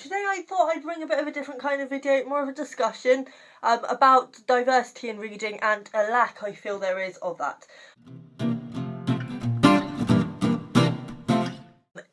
Today I thought I'd bring a bit of a different kind of video, more of a discussion about diversity in reading and a lack I feel there is of that.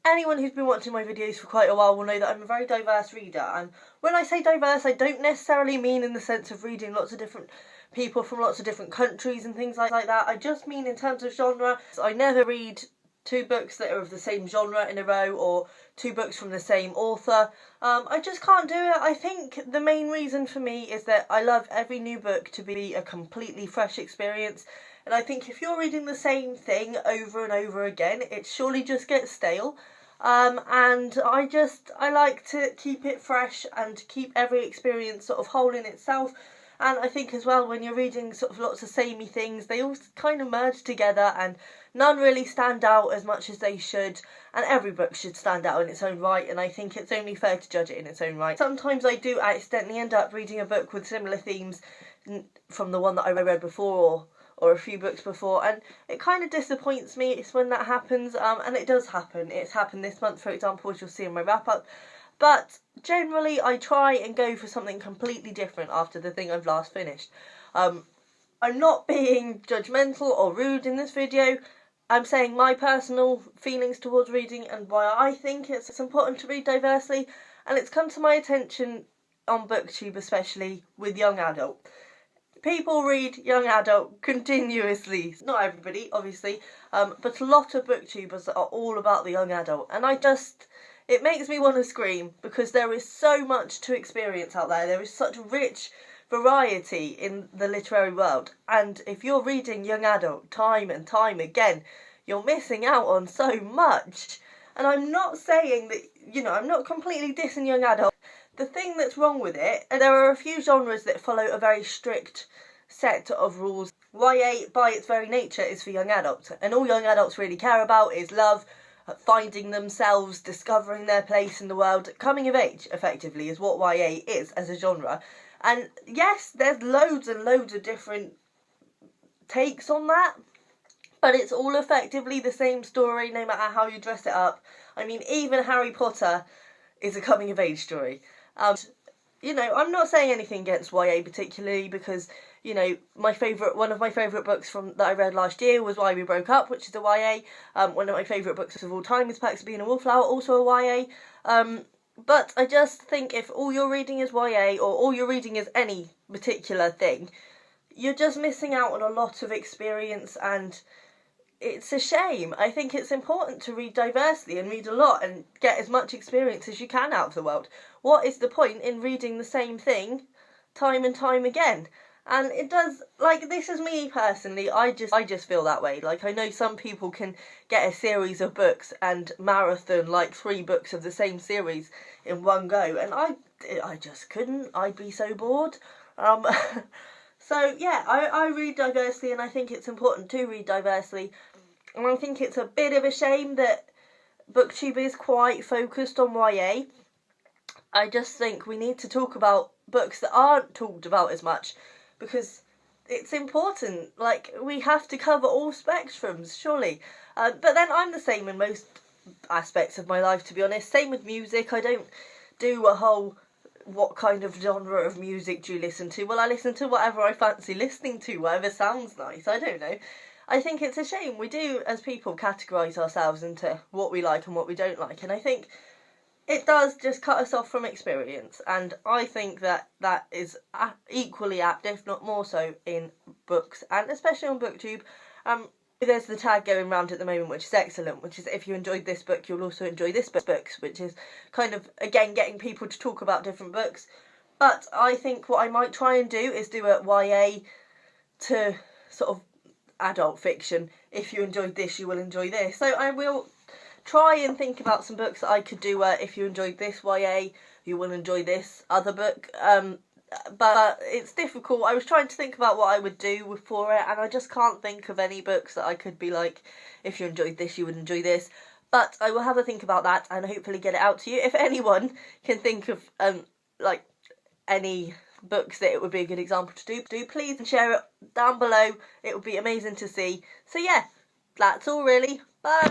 Anyone who's been watching my videos for quite a while will know that I'm a very diverse reader, and when I say diverse I don't necessarily mean in the sense of reading lots of different people from lots of different countries and things like that. I just mean in terms of genre. I never read two books that are of the same genre in a row or two books from the same author. I just can't do it. I think the main reason for me is that I love every new book to be a completely fresh experience, and I think if you're reading the same thing over and over again it surely just gets stale. And I like to keep it fresh and keep every experience sort of whole in itself. And I think as well, when you're reading sort of lots of samey things, they all kind of merge together and none really stand out as much as they should. And every book should stand out in its own right, and I think it's only fair to judge it in its own right. Sometimes I do accidentally end up reading a book with similar themes from the one that I read before or a few books before, and it kind of disappoints me. It's when that happens, and it does happen. It's happened this month, for example, which you'll see in my wrap-up. But generally I try and go for something completely different after the thing I've last finished. I'm not being judgmental or rude in this video. I'm saying my personal feelings towards reading and why I think it's important to read diversely, and it's come to my attention on BookTube, especially with young adult. People read young adult continuously. Not everybody, obviously, but a lot of booktubers are all about the young adult, and it makes me want to scream, because there is so much to experience out there. There is such rich variety in the literary world, and if you're reading young adult time and time again, you're missing out on so much. And I'm not saying that, I'm not completely dissing young adult. The thing that's wrong with it, and there are a few genres that follow a very strict set of rules. YA, by its very nature, is for young adults, and all young adults really care about is love, finding themselves, discovering their place in the world. Coming of age, effectively, is what YA is as a genre. And yes, there's loads and loads of different takes on that, but it's all effectively the same story, no matter how you dress it up. I mean, even Harry Potter is a coming of age story. I'm not saying anything against YA particularly, because one of my favourite books that I read last year was Why We Broke Up, which is a YA. One of my favourite books of all time is Perks of Being a Wallflower, also a YA. But I just think if all you're reading is YA, or all you're reading is any particular thing, you're just missing out on a lot of experience, and it's a shame. I think it's important to read diversely and read a lot and get as much experience as you can out of the world. What is the point in reading the same thing time and time again? And it does, this is me personally, I just feel that way. I know some people can get a series of books and marathon 3 books of the same series in one go, and I just couldn't. I'd be so bored. So yeah, I read diversely, and I think it's important to read diversely. And I think it's a bit of a shame that BookTube is quite focused on YA. I just think we need to talk about books that aren't talked about as much, because it's important. We have to cover all spectrums, surely. But then I'm the same in most aspects of my life, to be honest. Same with music. I don't do a whole, what kind of genre of music do you listen to? Well, I listen to whatever I fancy listening to, whatever sounds nice. I don't know. I think it's a shame. We do, as people, categorise ourselves into what we like and what we don't like, and I think it does just cut us off from experience, and I think that is equally apt, if not more so, in books, and especially on BookTube. There's the tag going around at the moment, which is excellent, which is if you enjoyed this book, you'll also enjoy this books, which is kind of, again, getting people to talk about different books. But I think what I might try and do is do a YA to sort of adult fiction. If you enjoyed this, you will enjoy this. So I will try and think about some books that I could do if you enjoyed this YA, you will enjoy this other book. But it's difficult. I was trying to think about what I would do for it, and I just can't think of any books that I could be like, if you enjoyed this, you would enjoy this. But I will have a think about that and hopefully get it out to you. If anyone can think of any books that it would be a good example to do, please share it down below. It would be amazing to see. So yeah, that's all really. Bye!